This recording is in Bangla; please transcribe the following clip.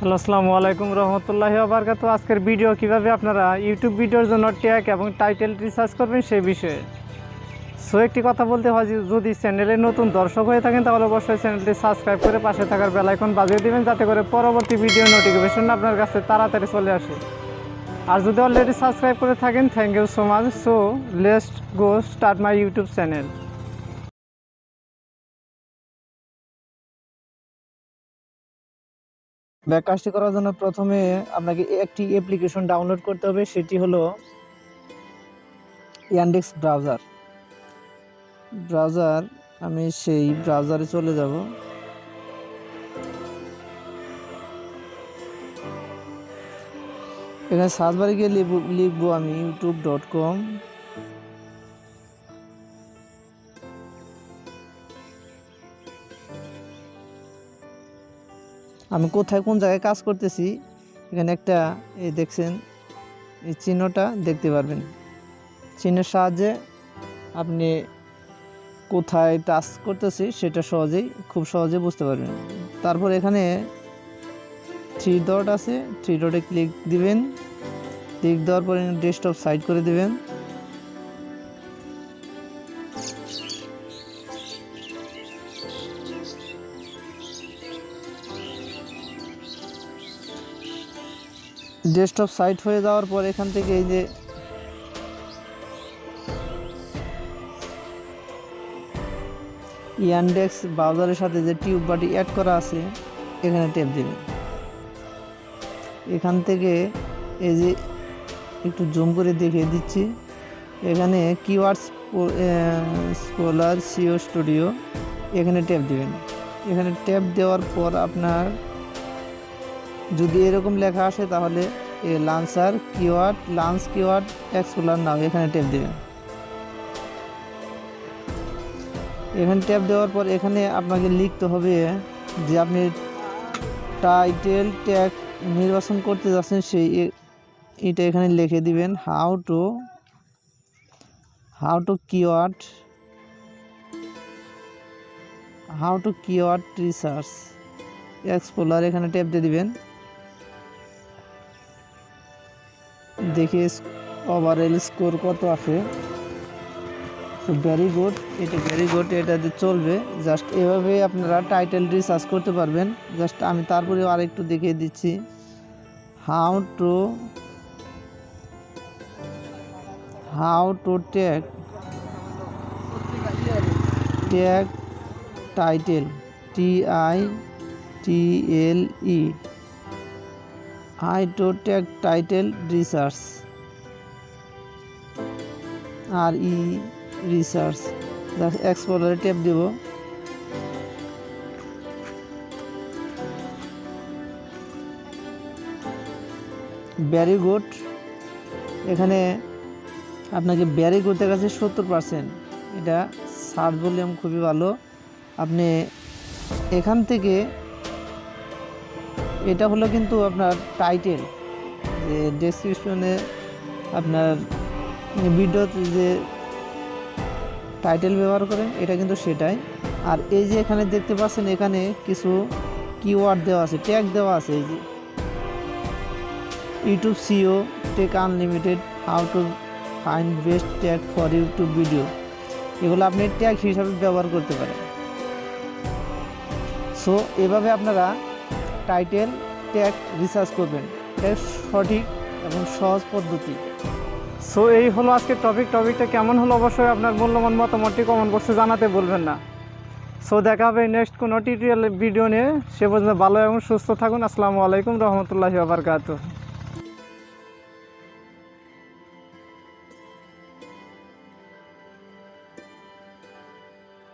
হ্যালো, আসসালামু আলাইকুম রহমতুল্লাহি ওয়া বারাকাতুহু। আজকের ভিডিও কিভাবে আপনারা ইউটিউব ভিডিওর জন্য ট্যাগ এবং টাইটেল রিসার্চ করবেন সেই বিষয়ে। একটি কথা বলতে হয়, যদি চ্যানেলে নতুন দর্শক হয়ে থাকেন তাহলে অবশ্যই চ্যানেলটি সাবস্ক্রাইব করে পাশে থাকার বেল আইকন বাজিয়ে দিবেন, যাতে করে পরবর্তী ভিডিও নোটিফিকেশন আপনার কাছে তাড়াতাড়ি চলে আসে। আর যদি অলরেডি সাবস্ক্রাইব করে থাকেন, thank you so much. Let's go start my YouTube channel. কাজটি করার জন্য প্রথমে আপনাকে একটি অ্যাপ্লিকেশন ডাউনলোড করতে হবে, সেটি হলো ইয়ান্ডেক্স ব্রাউজার। আমি সেই ব্রাউজারে চলে যাব। এখানে সার্চ বারে গিয়ে লিখবো আমি youtube.com। আমি কোথায় কোন জায়গায় কাজ করতেছি এখানে একটা এই দেখছেন এই চিহ্নটা দেখতে পারবেন। চিহ্নের সাহায্যে আপনি কোথায় টাচ করতেছি সেটা খুব সহজেই বুঝতে পারবেন। তারপর এখানে 3 ডট আছে, 3 ডটে ক্লিক দিবেন। ক্লিক দেওয়ার পরে ডেস্কটপ সাইড করে দিবেন। ডেস্কটপ সাইট হয়ে যাওয়ার পর এখান থেকে এই যে ইয়ান্ডেক্স ব্রাউজারের সাথে যে টিউব বাটি অ্যাড করা আছে এখানে ট্যাপ দিবেন। এখান থেকে এই যে একটু জুম করে দেখিয়ে দিচ্ছি, এখানে কিওয়ার্ডস স্কলার সিও স্টুডিও এখানে ট্যাপ দিবেন। এখানে ট্যাপ দেওয়ার পর আপনার যদি এরকম লেখা আসে তাহলে লঞ্চ কিওয়ার্ড এক্সপ্লোরার নাও এখানে ট্যাপ দেবেন। এখানে ট্যাপ দেওয়ার পর এখানে আপনাকে লিখতে হবে যে আপনি টাইটেল ট্যাগ নির্বাচন করতে যাচ্ছেন এটা এখানে লিখে দিবেন। How to keyword research explorer এখানে ট্যাপ দিয়ে দিবেন। দেখি ওভারঅল স্কোর কত আসে। ভেরি গুড, এটাতে চলবে। জাস্ট এভাবে আপনারা টাইটেল রিসার্চ করতে পারবেন। জাস্ট আমি তারপরে আরেকটু দেখিয়ে দিচ্ছি। How to tag title TITLE how to tag title research research এক্সপ্লোরারে ট্যাপ দেব। ভেরি গুড, এখানে আপনাকে ভেরি গুড দেখাচ্ছে 70%। এটা সার্চ ভলিউম খুবই ভালো। আপনি এখান থেকে এটা হলো কিন্তু আপনার টাইটেল, যে ডেসক্রিপশনে আপনার ভিডিওতে যে টাইটেল ব্যবহার করেন এটা কিন্তু সেটাই। আর এই যে এখানে দেখতে পাচ্ছেন এখানে কিছু কিওয়ার্ড দেওয়া আছে, ট্যাগ দেওয়া আছে। এই যে YouTube SEO tech unlimited, how to find best tag for YouTube video, এগুলো আপনি ট্যাগ হিসাবে ব্যবহার করতে পারেন। এভাবে আপনারা টাইটেল ট্যাগ রিসার্চ করবেন, এটা সঠিক এবং সহজ পদ্ধতি। এই হলো আজকের টপিকটা কেমন হলো অবশ্যই আপনার মূল্যবান মতামতটি কমেন্ট বক্সে জানাতে ভুলবেন না। দেখা হবে নেক্সট কোনো টিউটোরিয়াল ভিডিও নিয়ে। সে পর্যন্ত ভালো এবং সুস্থ থাকুন। আসসালামু আলাইকুম রহমতুল্লাহি ওয়া বারাকাতুহু।